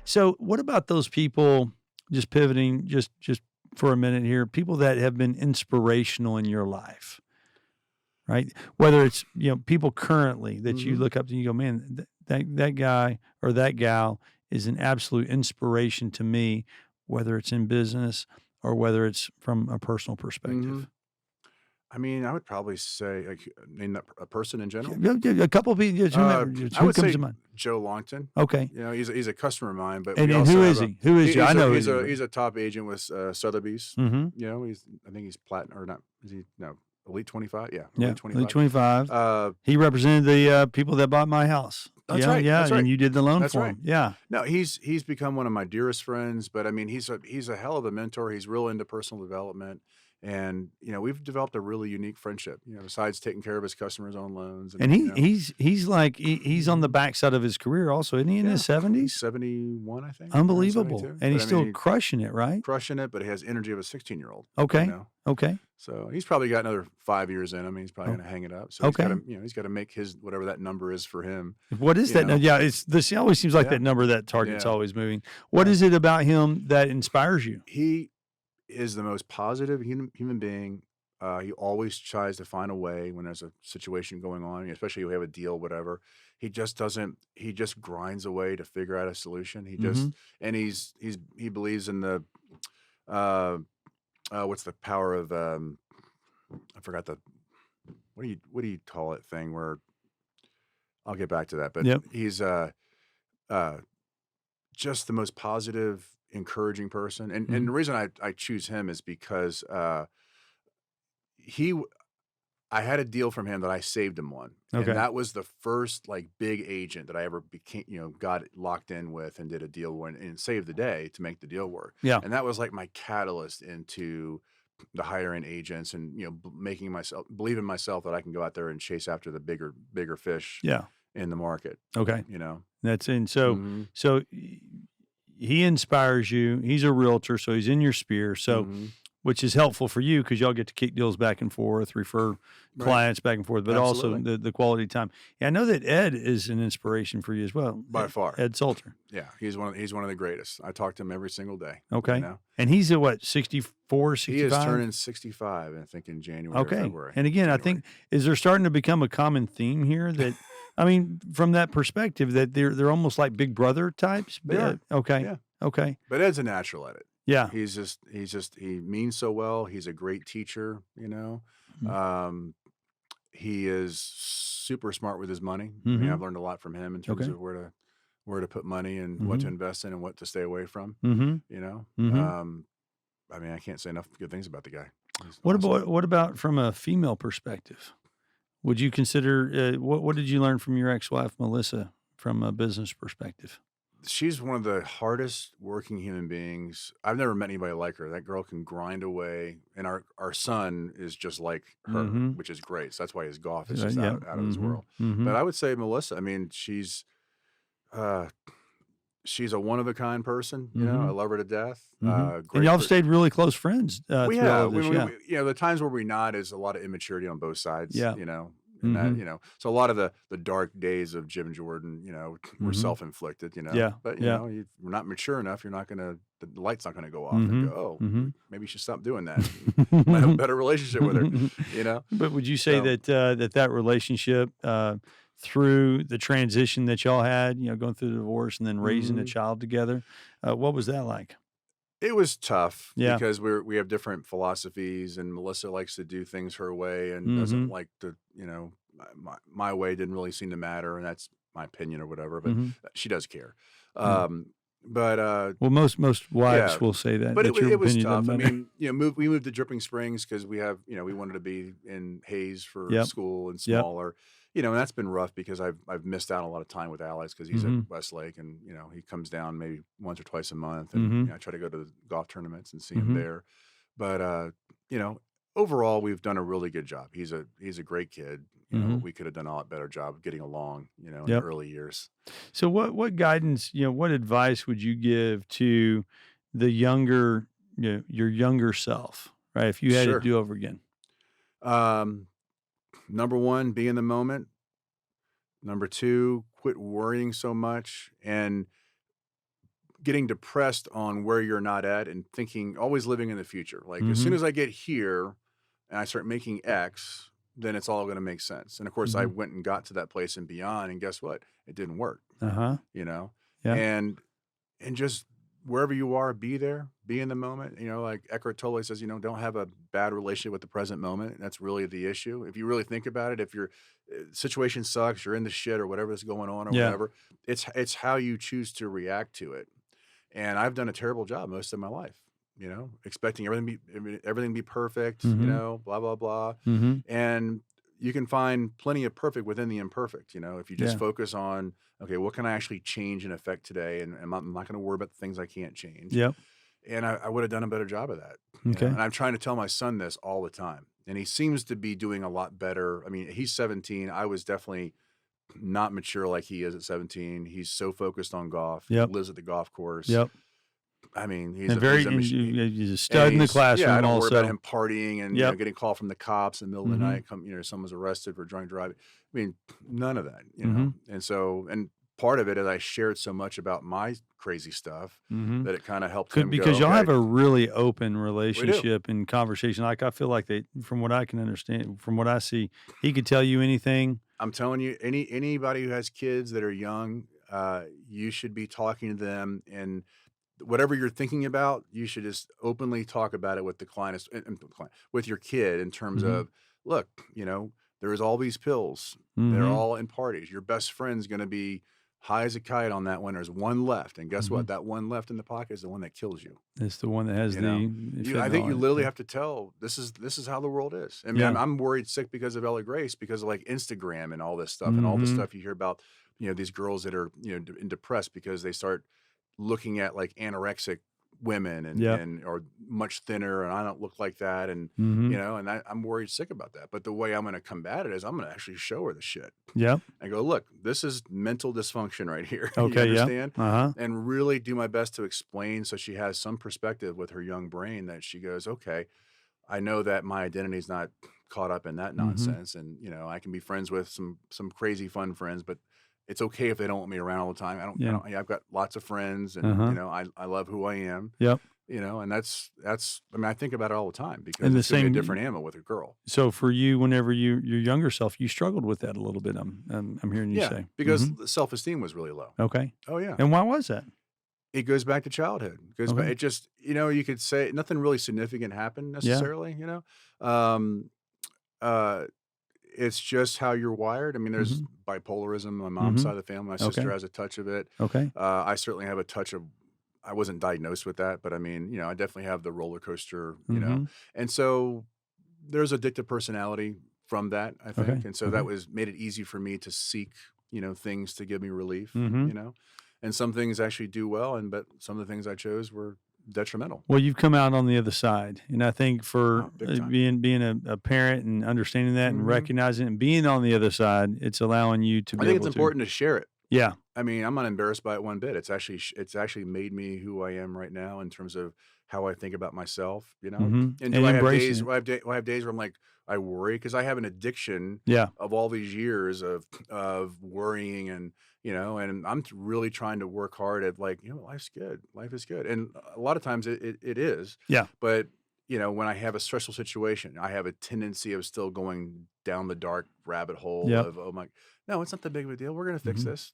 So what about those people, just pivoting just for a minute here, people that have been inspirational in your life, right? Whether it's, people currently that you Mm-hmm. look up to and you go, man, that guy or that gal is an absolute inspiration to me, whether it's in business or whether it's from a personal Mm-hmm. perspective. I mean, I would probably say, like, name that a person in general. Yeah, a couple of people, just whomever, just I who would comes say to mind? Joe Longton. Okay. He's a customer of mine, but And we and who also is have a he? Who is you? I know who he's you, a but he's a top agent with Sotheby's. mm-hmm. I think he's platinum or not? Is he no Elite 25? Yeah, Yeah, Elite Elite 25. 25. Uh, He represented the people that bought my house. that's Yeah, right. yeah, That's right. and you did the loan That's for right. him. Yeah. No, he's become one of my dearest friends. But I mean, he's a hell of a mentor. He's real into personal development, and we've developed a really unique friendship. Besides taking care of his customers' own loans, And and he's on the Mhm. backside of his career also. Isn't he in his Yeah, he's 70s? 71, I think, around Unbelievable. 72. And But he's I mean, still crushing it, right? crushing it. But he has energy of a 16-year-old. You Okay. know, Okay. so he's probably got another 5 years in him. He's probably Oh, going to hang it up. So okay. he's got to make his whatever that number is for him. What is You that? know, Yeah, it always seems like yeah, that number, that target's yeah, always moving. What yeah. is it about him that inspires you? He is the most positive human being. He always tries to find a way when there's a situation going on, especially if we have a deal, whatever. He just doesn't. He just grinds away to figure out a solution. Mm-hmm. And he believes in the uh, what's the power of I forgot the what do you call it thing where I'll get back to that. But Yep. he's uh, just the most positive, encouraging person. And Mm-hmm. the reason I choose him is because he I had a deal from him that I saved him one, and Okay. that was the first like big agent that I ever became, got locked in with and did a deal when and saved the day to make the deal work. Yeah. And that was like my catalyst into the higher end agents and making myself believe in myself that I can go out there and chase after the bigger fish Yeah. in the market. Okay. You know. That's in. So, Mm-hmm. so he inspires you. He's a realtor, so he's in your sphere. So, Mm-hmm. which is helpful for you because y'all get to kick deals back and forth, refer Right. clients back and forth, but also Absolutely. the quality time. Yeah, I know that Ed is an inspiration for you as well. By far. Ed Salter. Yeah, he's one of the greatest. I talk to him every single day. Okay. And he's at what, 64, He is 65? turning 65, I think, in January or Okay. February. And again, I think, is there starting to become a common theme here that, I mean, from that perspective, that they're almost like big brother types? They are. Okay. Yeah. Okay. But Ed's a natural at it. Yeah. He means so well. He's a great teacher, Mhm. He is super smart with his money. I mean, Mhm. I've learned a lot from him in terms Okay. of where to put money and what to Mhm. invest in and what to stay away from, Mhm. Mhm. I mean, I can't say enough good things about the guy. He's What awesome. about from a female perspective? Would you consider what did you learn from your ex-wife Melissa from a business perspective? She's one of the hardest working human beings. I've never met anybody like her. That girl can grind away, and our son is just like her, Mhm. which is great. So that's why his golf is just Yeah. out of this Mhm. world. But Mhm. I would say Melissa. I mean, uh, she's a one of a kind person. I Mhm. love her to death. Mhm. And Great. y'all stayed really close friends We through all have. of this. Yeah. The times where we nod is a lot of immaturity on both sides. Yeah. And that, Mhm. so a lot of the dark days of Jim and Jordan, were Mhm. self-inflicted, Yeah. but Yeah. we're not mature enough. You're not gonna, the light's not gonna go off and Mhm. go, oh, Mhm. maybe you should stop doing that. Might have a better relationship with her. But would you say So that relationship through the transition that y'all had, going through the divorce and then raising a mhm. child together, what was that like? It was tough Yeah. because we have different philosophies, and Melissa likes to do things her way and doesn't Mhm. like to, my way didn't really seem to matter, and that's my opinion or whatever. But Mhm. she does care. Yeah. But Well, most yeah, wives will say that but your it was opinion doesn't tough. I matter. mean, we moved to Dripping Springs because we wanted to be in Hayes for Yep. school and Yep. smaller. And that's been rough because I've missed out on a lot of time with Alex because he's at Mhm. Westlake and he comes down maybe once or twice a month and Mhm. I try to go to the golf tournaments and see him Mhm. there. But you know, overall we've done a really good job. He's a great kid. Mhm. We could have done a lot better job of getting along, in the Yep. early years. So what guidance, what advice would you give to the younger, your younger self, right? If you had it Sure. do over again. Um, Number one, be in the moment. Number two, quit worrying so much. And getting depressed on where you're not at and thinking, always living in the future. Like as soon Mhm. as I get here and I start making X, then it's all going to make sense. And of course, I Mhm. went and got to that place and beyond, and guess what? It didn't work. Uh-huh. You know, Yeah. and just wherever you are, be there, be in the moment. You know, like Eckhart Tolle says, don't have a bad relationship with the present moment. That's really the issue. If you really think about it, if your situation sucks, you're in the shit or whatever's going on or Yeah. whatever, it's how you choose to react to it. And I've done a terrible job most of my life, expecting everything to be perfect, Mhm. blah blah blah, Mhm. and you can find plenty of perfect within the imperfect. If you just Yeah. focus on, okay, what can I actually change and affect today, and I'm not going to worry about the things I can't change. Yep. And I would have done a better job of that, Okay. And I'm trying to tell my son this all the time, and he seems to be doing a lot better. I mean, he's 17. I was definitely not mature like he is at 17. He's so focused on golf. He Yep. lives at the golf course. Yep. I mean, And he's a and stud in the I classroom don't worry about also. him partying and Yep. getting called from the cops in the middle of the Mhm. night. Someone's arrested for drunk driving. I mean, none of that. Mhm. And part of it is I shared so much about my crazy stuff Mhm. that it kind of helped him go, Because y'all okay, have a really open we do. relationship and conversation. Like, I feel like from what I can understand, from what I see, he could tell you anything. I'm telling you, anybody who has kids that are young, you should be talking to them, and whatever you're thinking about, you should just openly talk about it with the with your kid in terms Mhm. of, look, there's all these pills. They're Mhm. all in parties. Your best friend's going to be high as a kite on that one. There's one left. And guess what? Mhm. That one left in the pocket is the one that kills you. It's the one that has You know, the I think fentanyl you in it. literally Yeah. have to tell this is how the world is. I mean, Yeah. I'm worried sick because of Ella Grace, because of like Instagram and all this stuff and all the Mhm. stuff you hear about, these girls that are, depressed because they start looking at like anorexic women Yep. and or much thinner, and I don't look like that. And, Mhm. I'm worried sick about that. But the way I'm going to combat it is I'm going to actually show her the shit. Yep. I go, look, this is mental dysfunction right here. You Okay. Yeah. understand? Uh-huh. And really do my best to explain so she has some perspective with her young brain, that she goes, okay, I know that my identity is not caught up in that Mhm. nonsense. And, I can be friends with some crazy fun friends, but it's okay if they don't want me around all the time. Yeah. I've got lots of friends, and, Uh-huh. I love who I am, Yep. and I mean, I think about it all the time because And the it's going to be a same. different animal with a girl. So for you, whenever your younger self, you struggled with that a little bit. I'm hearing you Yeah. say. Because Mhm. the self-esteem was really low. Okay. Oh yeah. And why was that? It goes back to childhood. It goes back. Okay. It just, you could say nothing really significant happened Yeah. necessarily. Um, uh, it's just how you're wired. I mean, there's Mhm. bipolarism on my mom's Mhm. side of the family. My sister Okay. has a touch of it. Okay. I certainly have a touch of. I wasn't diagnosed with that, but I mean, I definitely have the roller coaster. Mhm. And so there's addictive personality from that, I Okay. think, and so that Okay. was made it easy for me to seek, things to give me relief. Mhm. And some things actually do well, but some of the things I chose were detrimental. Well, you've come out on the other side, and I think for Oh, big time. being a parent and understanding that and Mhm. recognizing it and being on the other side, it's allowing you to I be think it's able to. important to share it. Yeah. I mean, I'm not embarrassed by it one bit. It's actually made me who I am right now in terms of how I think about myself. Mhm. And do And I have embracing days it. where I have days where I'm like, I worry because I have an addiction Yeah. of all these years of worrying, and I'm really trying to work hard at, like, life's good. Life is good. And a lot of times it is. Yeah. But when I have a stressful situation, I have a tendency of still going down the dark rabbit hole Yep. of, oh my, no, it's not that big of a deal. We're gonna fix Mhm. this.